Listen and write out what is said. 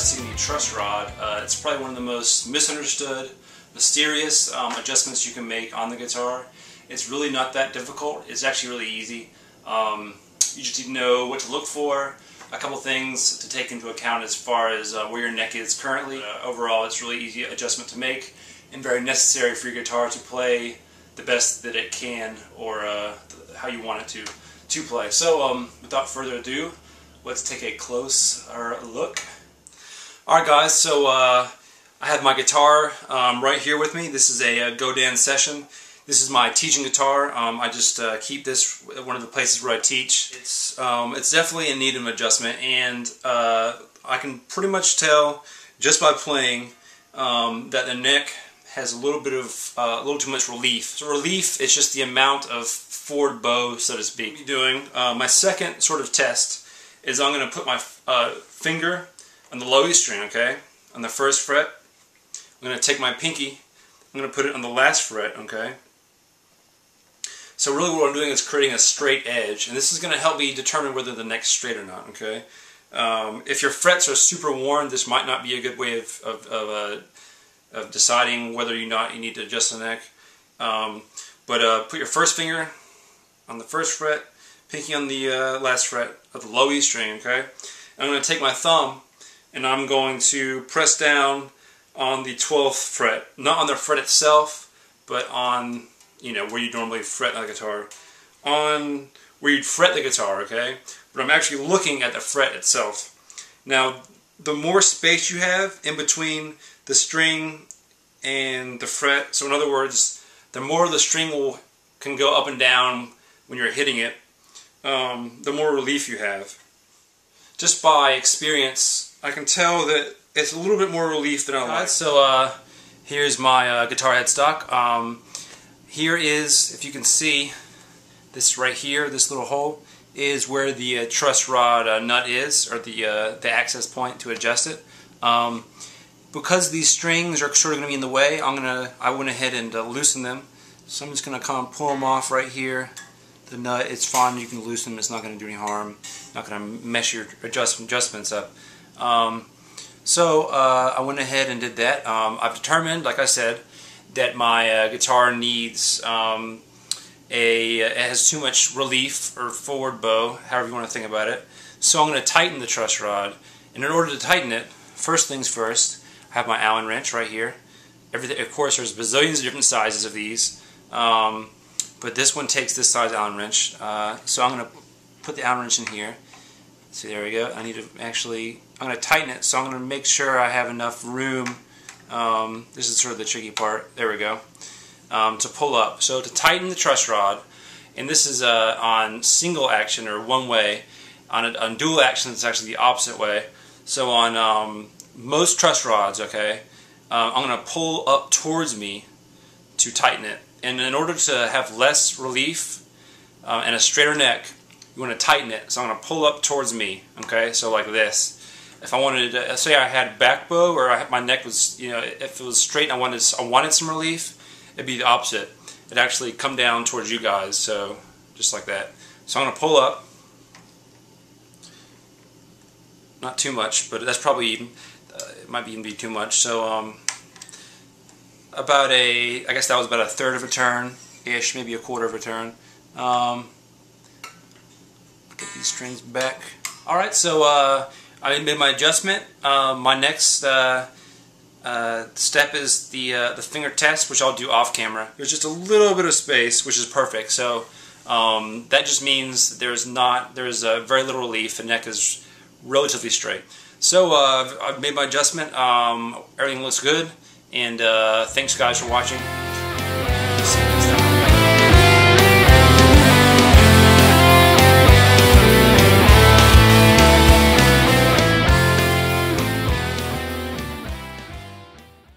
adjusting the truss rod. It's probably one of the most misunderstood, mysterious adjustments you can make on the guitar. It's really not that difficult. It's actually really easy. You just need to know what to look for, a couple things to take into account as far as where your neck is currently. Overall, it's really easy adjustment to make and very necessary for your guitar to play the best that it can, or how you want it to play. So without further ado, let's take a closer look. Alright guys, so I have my guitar right here with me. This is a Godin Session. This is my teaching guitar. I just keep this at one of the places where I teach. It's definitely in need of adjustment, and I can pretty much tell just by playing that the neck has a little bit of a little too much relief. So relief is just the amount of forward bow, so to speak. Doing my second sort of test is I'm going to put my finger on the low E string, okay, on the first fret. I'm going to take my pinky. I'm going to put it on the last fret, okay. So really what I'm doing is creating a straight edge, and this is going to help me determine whether the neck's straight or not, okay. If your frets are super worn, this might not be a good way of deciding whether or not you need to adjust the neck. But put your first finger on the first fret, pinky on the last fret of the low E string, okay. I'm going to take my thumb and I'm going to press down on the 12th fret, not on the fret itself, but on, you know, where you normally fret the guitar, on where you'd fret the guitar, okay. But I'm actually looking at the fret itself. Now, the more space you have in between the string and the fret, so in other words, the more the string can go up and down when you're hitting it, the more relief you have. Just by experience, I can tell that it's a little bit more relief than I like. So here's my guitar headstock. Here is, if you can see, this right here, this little hole, is where the truss rod nut is, or the access point to adjust it. Because these strings are sort of going to be in the way, I went ahead and loosened them. So I'm just going to come pull them off right here. The nut, it's fine, you can loosen them, it's not going to do any harm, not going to mess your adjustments up. So I went ahead and did that. I've determined, like I said, that my guitar needs it has too much relief or forward bow, however you want to think about it. So I'm going to tighten the truss rod, and in order to tighten it, first things first, I have my Allen wrench right here. Of course, there's bazillions of different sizes of these, but this one takes this size Allen wrench. So I'm going to put the Allen wrench in here. See, there we go. I'm going to tighten it, so I'm going to make sure I have enough room. This is sort of the tricky part. There we go. To pull up. So to tighten the truss rod, and this is on single action or one way. On dual action, it's actually the opposite way. So on most truss rods, okay, I'm going to pull up towards me to tighten it. And in order to have less relief and a straighter neck, you want to tighten it. So I'm going to pull up towards me, okay, so like this. If I wanted to, say I had back bow, or my neck was, you know, if it was straight and I wanted some relief, it'd be the opposite. It'd actually come down towards you guys, so just like that. So I'm going to pull up. Not too much, but that's probably even, it might even be too much. So I guess that was about a third of a turn-ish, maybe a quarter of a turn. Get these strings back. Alright, so I made my adjustment. My next step is the finger test, which I'll do off camera. There's just a little bit of space, which is perfect. So that just means there's very little relief. The neck is relatively straight. So I've made my adjustment. Everything looks good, and thanks guys for watching.